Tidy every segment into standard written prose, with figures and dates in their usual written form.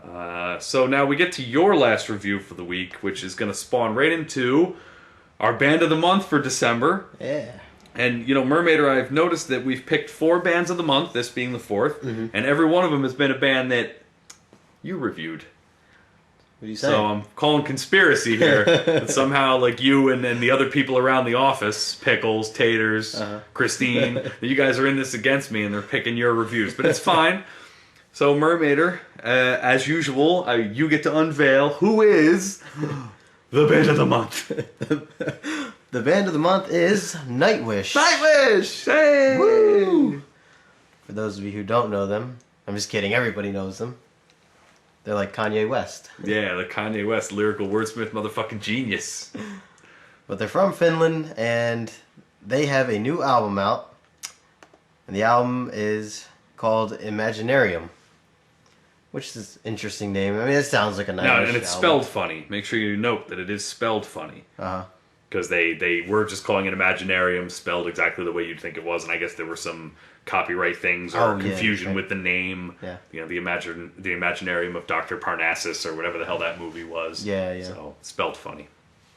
So now we get to your last review for the week, which is going to spawn right into our band of the month for December. Yeah. And, Murmaider, I've noticed that we've picked 4 bands of the month, this being the 4th, and every one of them has been a band that you reviewed. What are you saying? So I'm calling conspiracy here. That somehow, like you and the other people around the office, Pickles, Taters, Christine, that you guys are in this against me and they're picking your reviews. But it's fine. So, Murmaider, as usual, you get to unveil who is the band of the month. The band of the month is Nightwish. Nightwish! Hey! Woo! For those of you who don't know them, I'm just kidding, everybody knows them. They're like Kanye West. Yeah, the Kanye West lyrical wordsmith motherfucking genius. But they're from Finland, and they have a new album out. And the album is called Imaginaerum, which is an interesting name. I mean, it sounds like a Nightwish album. And it's spelled funny. Make sure you note that it is spelled funny. Uh-huh. Because they were just calling it Imaginaerum, spelled exactly the way you'd think it was, and I guess there were some copyright things or confusion with the name. Yeah. The Imaginarium of Dr. Parnassus or whatever the hell that movie was. Yeah. So spelled funny.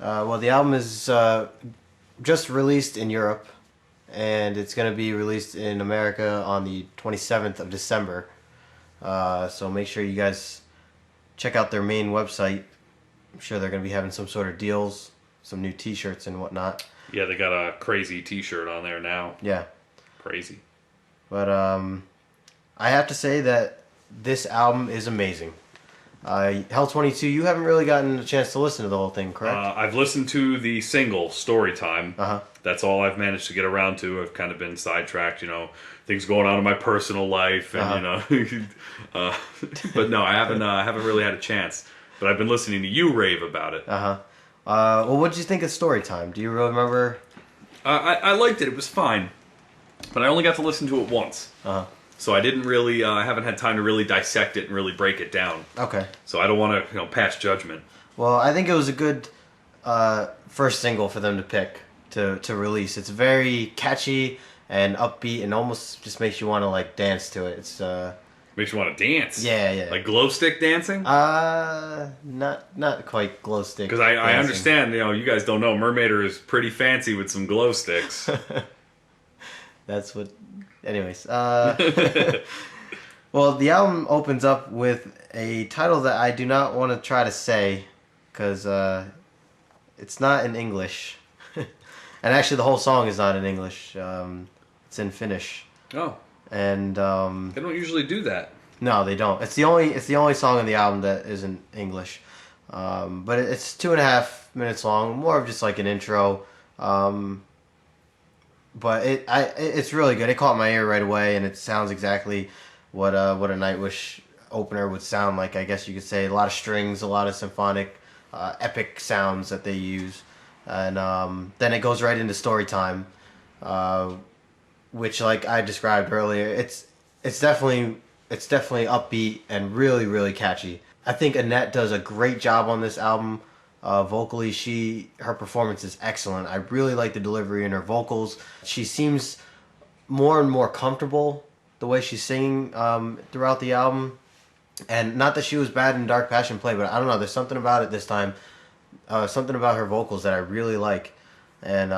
Well, the album is just released in Europe, and it's going to be released in America on the 27th of December. So make sure you guys check out their main website. I'm sure they're going to be having some sort of deals, some new t-shirts and whatnot. Yeah, they got a crazy t-shirt on there now. Yeah. Crazy. But I have to say that this album is amazing. Hell 22, you haven't really gotten a chance to listen to the whole thing, correct? I've listened to the single, Storytime. Uh-huh. That's all I've managed to get around to. I've kind of been sidetracked, things going on in my personal life, and, but no, I haven't really had a chance. But I've been listening to you rave about it. Uh-huh. Well, what did you think of Storytime? Do you really remember? I liked it. It was fine. But I only got to listen to it once. Uh-huh. So I didn't really, I haven't had time to really dissect it and really break it down. Okay. So I don't want to, pass judgment. Well, I think it was a good first single for them to pick to release. It's very catchy and upbeat and almost just makes you want to, dance to it. It's Makes you want to dance. Yeah. Like glow stick dancing? Not quite glow stick. Because I understand, you guys don't know, Murmaider is pretty fancy with some glow sticks. That's what... Anyways. Well, the album opens up with a title that I do not want to try to say, because it's not in English. And actually the whole song is not in English. It's in Finnish. Oh. And they don't usually do that. No, they don't. It's the only song on the album that isn't English. But it's 2.5 minutes long, more of just like an intro. But it's really good. It caught my ear right away, and it sounds exactly what a Nightwish opener would sound like. I guess you could say a lot of strings, a lot of symphonic, epic sounds that they use, and then it goes right into Storytime, which, like I described earlier, it's definitely upbeat and really, really catchy. I think Annette does a great job on this album. Vocally, her performance is excellent. I really like the delivery in her vocals. She seems more and more comfortable the way she's singing throughout the album. And not that she was bad in Dark Passion Play, but I don't know, there's something about it this time. Something about her vocals that I really like. And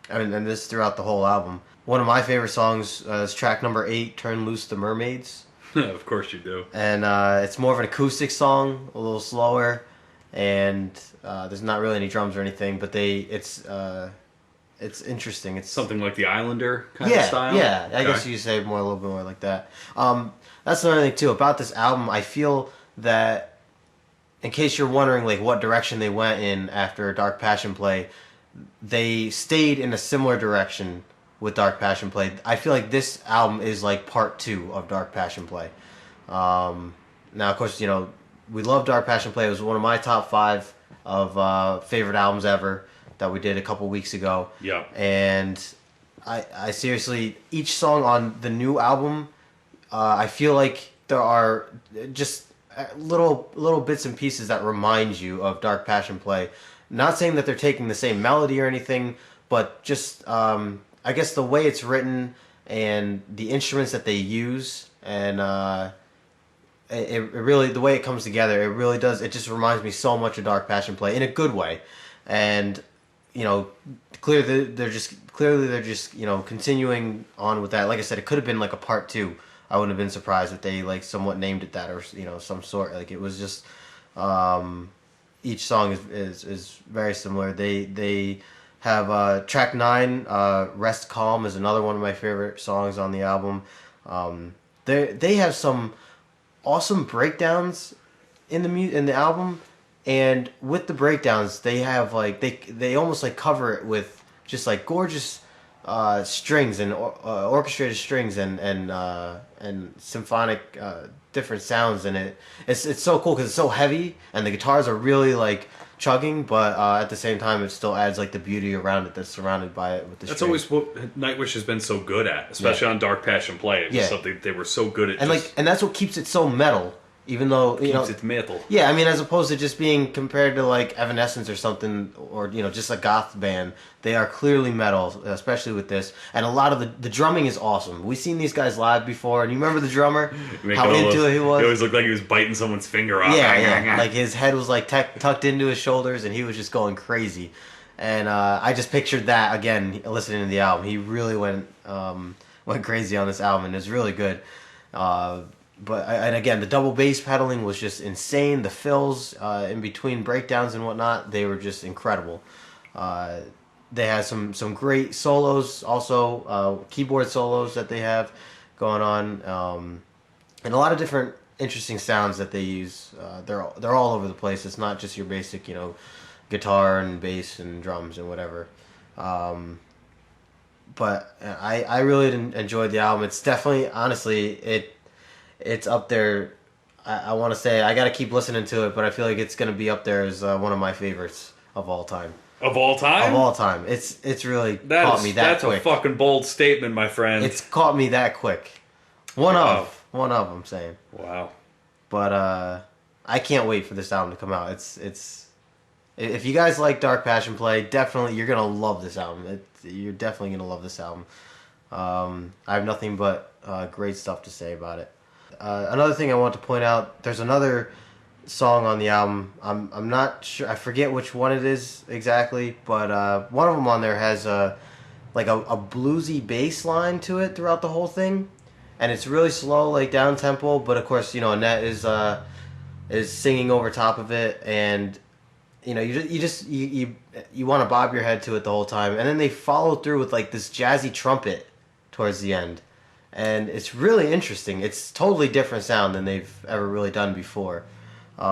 and this throughout the whole album. One of my favorite songs is track number 8, Turn Loose the Mermaids. Of course you do. And it's more of an acoustic song, a little slower. And there's not really any drums or anything, but it's interesting. It's something like the Islander kind of style. Yeah, I guess you could say a little bit more like that. That's another thing too about this album. I feel that, in case you're wondering what direction they went in after Dark Passion Play, they stayed in a similar direction with Dark Passion Play. I feel like this album is like part 2 of Dark Passion Play. Now, of course, we love Dark Passion Play. It was one of my top 5 of favorite albums ever that we did a couple weeks ago. Yeah. And I seriously, each song on the new album, I feel like there are just little bits and pieces that remind you of Dark Passion Play. Not saying that they're taking the same melody or anything, but just I guess the way it's written and the instruments that they use, and it really, the way it comes together, it really does. It just reminds me so much of Dark Passion Play in a good way, and clearly they're just continuing on with that. Like I said, it could have been like a part two. I wouldn't have been surprised if they like somewhat named it that, or some sort. Like it was just each song is very similar. They have track 9, Rest Calm is another one of my favorite songs on the album. They have some awesome breakdowns in the album, and with the breakdowns they have like they almost like cover it with just like gorgeous strings and orchestrated strings and symphonic different sounds in it. It's so cool because it's so heavy and the guitars are really like chugging, but at the same time it still adds like the beauty around it that's surrounded by it with the That's strings. always what Nightwish has been so good at, especially on Dark Passion Play. It was something they were so good at, and that's what keeps it so metal. Even though keeps it metal. Yeah, I mean, as opposed to just being compared to like Evanescence or something, or just a goth band, they are clearly metal, especially with this. And a lot of the drumming is awesome. We've seen these guys live before, and you remember the drummer, how into it he was. He always looked like he was biting someone's finger off. Yeah, like his head was like tucked into his shoulders, and he was just going crazy. And I just pictured that again listening to the album. He really went crazy on this album, and it's really good. And again, the double bass pedaling was just insane. The fills in between breakdowns and whatnot, they were just incredible. They had some great solos, also keyboard solos that they have going on, and a lot of different interesting sounds that they use. They're all over the place. It's not just your basic, guitar and bass and drums and whatever. But I really enjoyed the album. It's definitely, honestly, it's up there. I want to say I got to keep listening to it, but I feel like it's going to be up there as one of my favorites of all time. Of all time? Of all time. It's really caught me that quick. That's a fucking bold statement, my friend. It's caught me that quick. One of, I'm saying. Wow. But I can't wait for this album to come out. It's if you guys like Dark Passion Play, definitely you're gonna love this album. You're definitely gonna love this album. I have nothing but great stuff to say about it. Another thing I want to point out, there's another song on the album. I'm not sure, I forget which one it is exactly, but one of them on there has a bluesy bass line to it throughout the whole thing, and it's really slow, like down tempo. But of course, Annette is singing over top of it, and you want to bob your head to it the whole time, and then they follow through with like this jazzy trumpet towards the end. And it's really interesting. It's totally different sound than they've ever really done before. They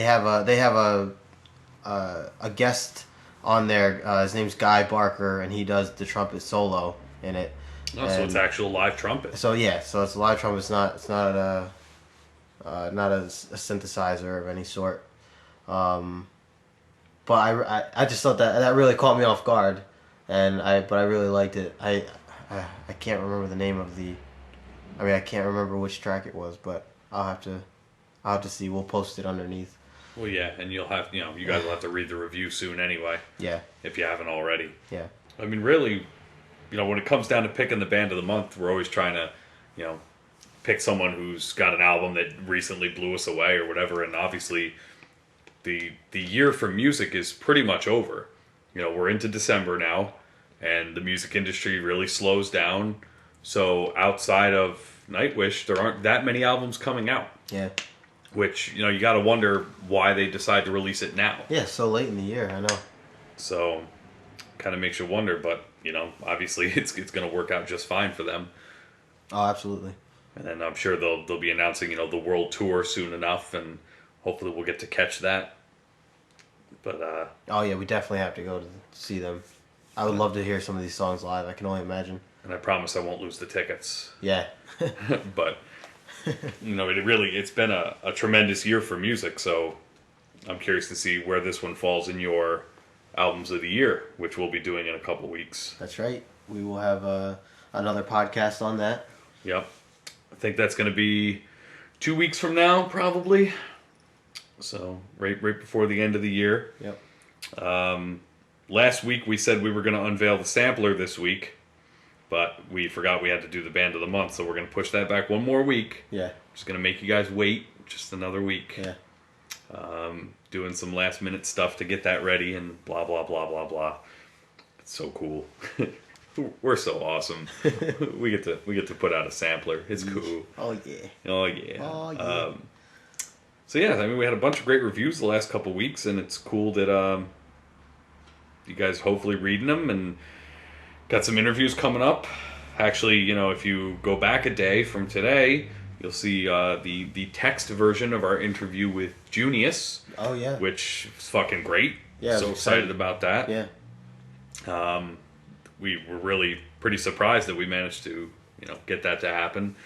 have a guest on there. His name's Guy Barker, and he does the trumpet solo in it. Oh, so it's actual live trumpet. So it's a live trumpet. It's not a synthesizer of any sort. But I just thought that really caught me off guard, but I really liked it. I can't remember the name of I can't remember which track it was, but I'll have to see. We'll post it underneath. Well, yeah, and you'll have, you guys will have to read the review soon anyway. Yeah. If you haven't already. Yeah. I mean, really, when it comes down to picking the band of the month, we're always trying to, pick someone who's got an album that recently blew us away or whatever, and obviously the year for music is pretty much over. We're into December now, and the music industry really slows down. So outside of Nightwish, there aren't that many albums coming out. Yeah. Which, you got to wonder why they decide to release it now. Yeah, so late in the year, I know. So, kind of makes you wonder, but, obviously it's going to work out just fine for them. Oh, absolutely. And then I'm sure they'll be announcing, the world tour soon enough, and hopefully we'll get to catch that. But, oh yeah, we definitely have to go to see them. I would love to hear some of these songs live. I can only imagine. And I promise I won't lose the tickets. Yeah. But, it's been a tremendous year for music, so I'm curious to see where this one falls in your albums of the year, which we'll be doing in a couple weeks. That's right. We will have another podcast on that. Yep. I think that's going to be 2 weeks from now, probably. So, right before the end of the year. Yep. Last week we said we were going to unveil the sampler this week. but we forgot we had to do the band of the month, so we're going to push that back one more week. Yeah. Just going to make you guys wait just another week. Yeah. Doing some last minute stuff to get that ready and blah, blah, blah, blah, blah. It's so cool. We're so awesome. we get to put out a sampler. It's cool. Oh, yeah. Oh, yeah. Oh, yeah. So, yeah, I mean, we had a bunch of great reviews the last couple weeks, and it's cool that you guys hopefully reading them, and got some interviews coming up. Actually, you know, if you go back a day from today, you'll see the text version of our interview with Junius. Oh, yeah. Which is fucking great. Yeah. So excited about that. Yeah. We were really pretty surprised that we managed to, you know, get that to happen.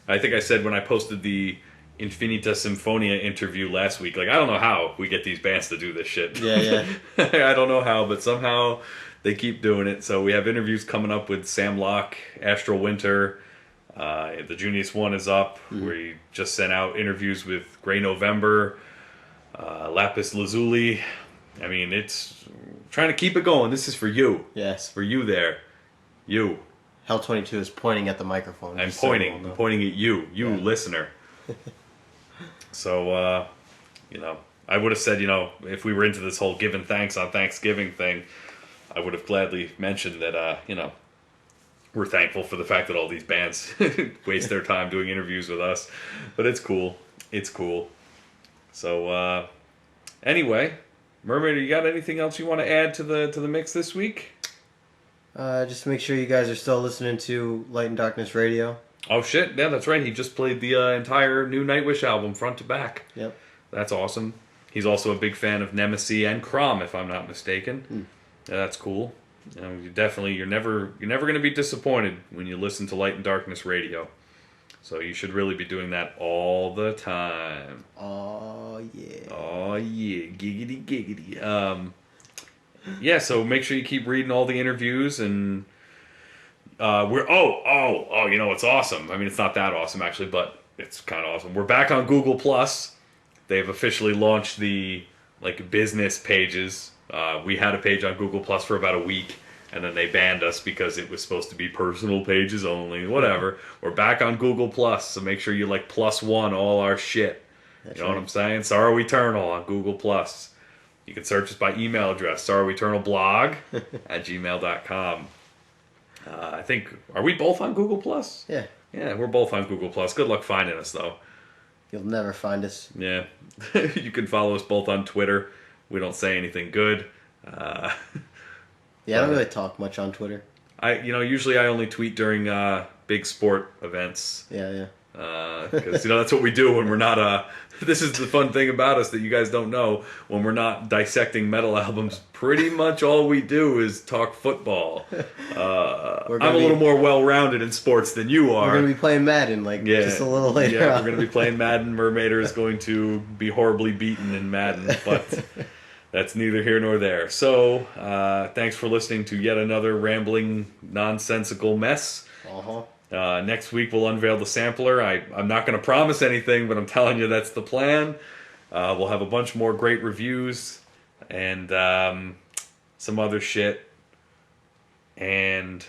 I think I said when I posted the Infinita Symphonia interview last week, like, I don't know how we get these bands to do this shit. Yeah. I don't know how, but somehow they keep doing it. So we have interviews coming up with Sam Locke, Astral Winter. The Junius one is up. We just sent out interviews with Grey November, Lapis Lazuli. I mean, it's trying to keep it going. This is for you. Yes. For you there. You. Hell 22 is pointing at the microphone. I'm pointing. I'm pointing at you. You, listener. So, you know, I would have said, you know, if we were into this whole giving thanks on Thanksgiving thing, I would have gladly mentioned that, you know, we're thankful for the fact that all these bands waste their time doing interviews with us. But it's cool. It's cool. So, anyway, Murmaider, you got anything else you want to add to the mix this week? Just make sure you guys are still listening to Light and Darkness Radio. Oh, shit. Yeah, that's right. He just played the entire new Nightwish album front to back. Yep. That's awesome. He's also a big fan of Nemesis and Crom, if I'm not mistaken. Yeah, that's cool. You know, you're never going to be disappointed when you listen to Light and Darkness Radio. So you should really be doing that all the time. Oh, yeah. Oh, yeah. Giggity, giggity. Yeah, so make sure you keep reading all the interviews, and you know, it's awesome. I mean, it's not that awesome, actually, but it's kind of awesome. We're back on Google+. They've officially launched the, like, business pages. We had a page on Google Plus for about a week, and then they banned us because it was supposed to be personal pages only. Whatever. We're back on Google Plus, so make sure you like +1 all our shit. That's you know what I'm saying? Sorrow Eternal on Google Plus. You can search us by email address, sorroweternalblog@gmail.com. I think, are we both on Google Plus? Yeah. Yeah, we're both on Google Plus. Good luck finding us, though. You'll never find us. Yeah. You can follow us both on Twitter. We don't say anything good. Yeah, I don't really talk much on Twitter. Usually I only tweet during big sport events. Yeah. Because, that's what we do when we're not... this is the fun thing about us that you guys don't know. When we're not dissecting metal albums, pretty much all we do is talk football. I'm a little more well-rounded in sports than you are. We're going to be playing Madden, just a little later on. We're going to be playing Madden. Murmaider is going to be horribly beaten in Madden, but... That's neither here nor there. So, thanks for listening to yet another rambling, nonsensical mess. Next week we'll unveil the sampler. I'm not going to promise anything, but I'm telling you that's the plan. We'll have a bunch more great reviews and some other shit. And